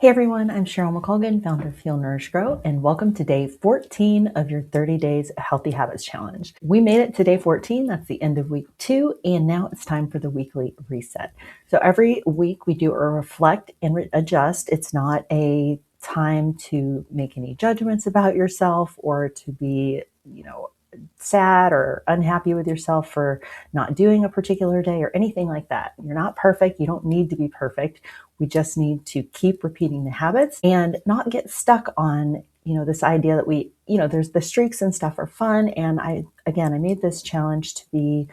Hey everyone, I'm Cheryl McColgan, founder of Feel Nourish Grow, and welcome to day 14 of your 30 Days Healthy Habits Challenge. We made it to day 14, that's the end of week 2, and now it's time for the weekly reset. So every week we do a reflect and adjust. It's not a time to make any judgments about yourself or to be, sad or unhappy with yourself for not doing a particular day or anything like that. You're not perfect. You don't need to be perfect. We just need to keep repeating the habits and not get stuck on, this idea that there's the streaks and stuff are fun. And I made this challenge to be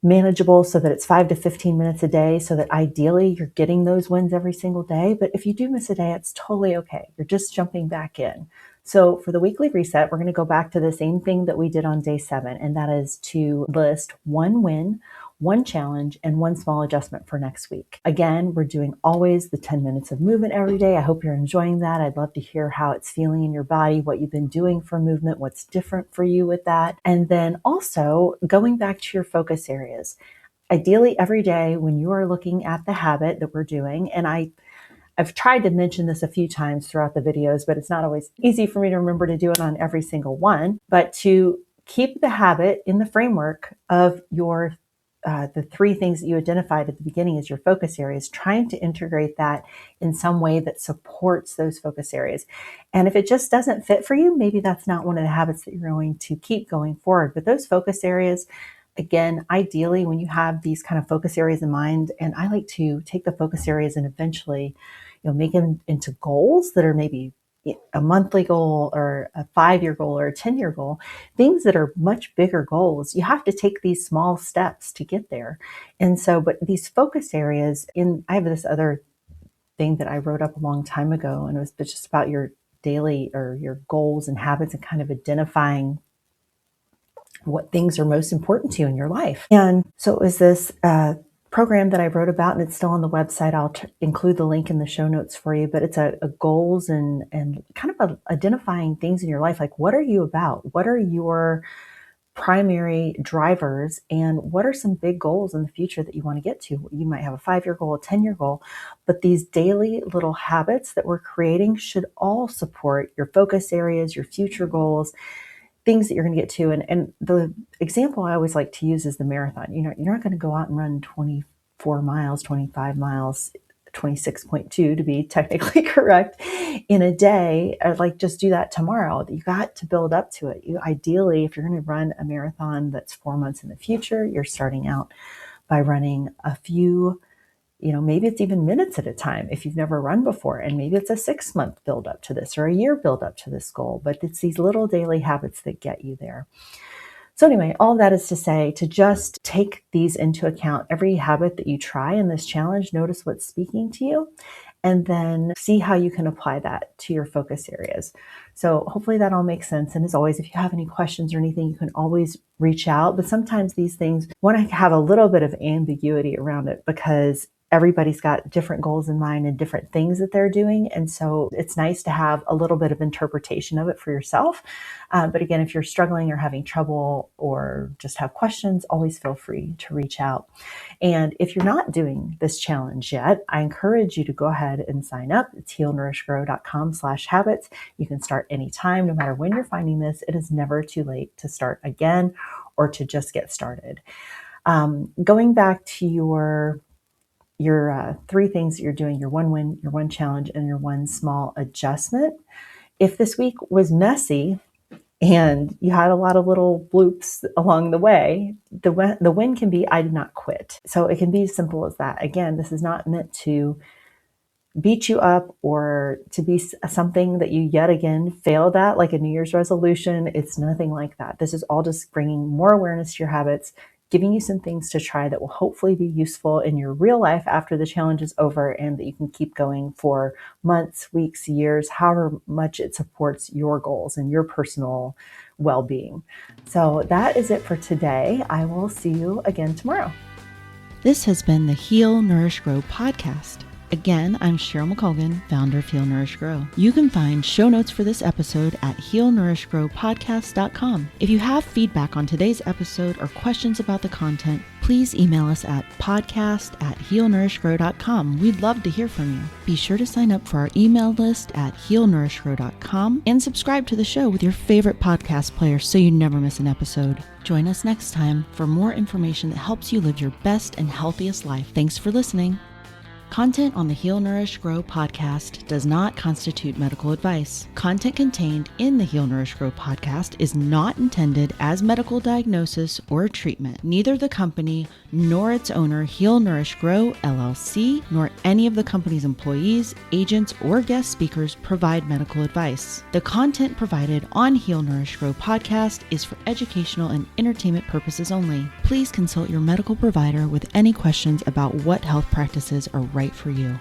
manageable so that it's 5 to 15 minutes a day, so that ideally you're getting those wins every single day. But if you do miss a day, it's totally okay. You're just jumping back in. So for the weekly reset, we're going to go back to the same thing that we did on day 7, and that is to list one win, one challenge, and one small adjustment for next week. Again, we're doing always the 10 minutes of movement every day. I hope you're enjoying that. I'd love to hear how it's feeling in your body, what you've been doing for movement, what's different for you with that. And then also going back to your focus areas. Ideally, every day when you are looking at the habit that we're doing, and I've tried to mention this a few times throughout the videos, but it's not always easy for me to remember to do it on every single one, but to keep the habit in the framework of your the 3 things that you identified at the beginning as your focus areas, trying to integrate that in some way that supports those focus areas. And if it just doesn't fit for you, maybe that's not one of the habits that you're going to keep going forward. But those focus areas, again, ideally, when you have these kind of focus areas in mind, and I like to take the focus areas and eventually, make them into goals that are maybe a monthly goal or a 5-year goal or a 10-year goal, things that are much bigger goals. You have to take these small steps to get there. And so, but these focus areas I have this other thing that I wrote up a long time ago, and it was just about your daily or your goals and habits and kind of identifying what things are most important to you in your life. And so it was this program that I wrote about, and it's still on the website. I'll include the link in the show notes for you, but it's a goals and kind of identifying things in your life. Like, what are you about? What are your primary drivers, and what are some big goals in the future that you want to get to? You might have a 5-year goal, a 10-year goal, but these daily little habits that we're creating should all support your focus areas, your future goals, things that you're going to get to. And the example I always like to use is the marathon. You're not going to go out and run 24 miles, 25 miles, 26.2 to be technically correct in a day, or like just do that tomorrow. You got to build up to it. Ideally, if you're going to run a marathon that's 4 months in the future, you're starting out by running a few, maybe it's even minutes at a time if you've never run before. And maybe it's a 6-month build up to this or a year build up to this goal, but it's these little daily habits that get you there. So anyway, all that is to say, to just take these into account. Every habit that you try in this challenge, notice what's speaking to you, and then see how you can apply that to your focus areas. So hopefully that all makes sense. And as always, if you have any questions or anything, you can always reach out. But sometimes these things want to have a little bit of ambiguity around it, because everybody's got different goals in mind and different things that they're doing. And so it's nice to have a little bit of interpretation of it for yourself. But again, if you're struggling or having trouble or just have questions, always feel free to reach out. And if you're not doing this challenge yet, I encourage you to go ahead and sign up. It's healnourishgrow.com/habits. You can start anytime, no matter when you're finding this. It is never too late to start again or to just get started. Going back to your 3 things that you're doing, your one win, your one challenge, and your one small adjustment. If this week was messy and you had a lot of little bloops along the way, the win can be, I did not quit. So it can be as simple as that. Again, this is not meant to beat you up or to be something that you yet again failed at, like a New Year's resolution. It's nothing like that. This is all just bringing more awareness to your habits, giving you some things to try that will hopefully be useful in your real life after the challenge is over, and that you can keep going for months, weeks, years, however much it supports your goals and your personal well-being. So that is it for today. I will see you again tomorrow. This has been the Heal, Nourish, Grow podcast. Again, I'm Cheryl McColgan, founder of Feel Nourish Grow. You can find show notes for this episode at healnourishgrowpodcast.com. If you have feedback on today's episode or questions about the content, please email us at podcast@healnourishgrow.com. We'd love to hear from you. Be sure to sign up for our email list at healnourishgrow.com and subscribe to the show with your favorite podcast player so you never miss an episode. Join us next time for more information that helps you live your best and healthiest life. Thanks for listening. Content on the Heal Nourish Grow podcast does not constitute medical advice. Content contained in the Heal Nourish Grow podcast is not intended as medical diagnosis or treatment. Neither the company nor its owner, Heal Nourish Grow LLC, nor any of the company's employees, agents, or guest speakers provide medical advice. The content provided on Heal Nourish Grow podcast is for educational and entertainment purposes only. Please consult your medical provider with any questions about what health practices are right for you.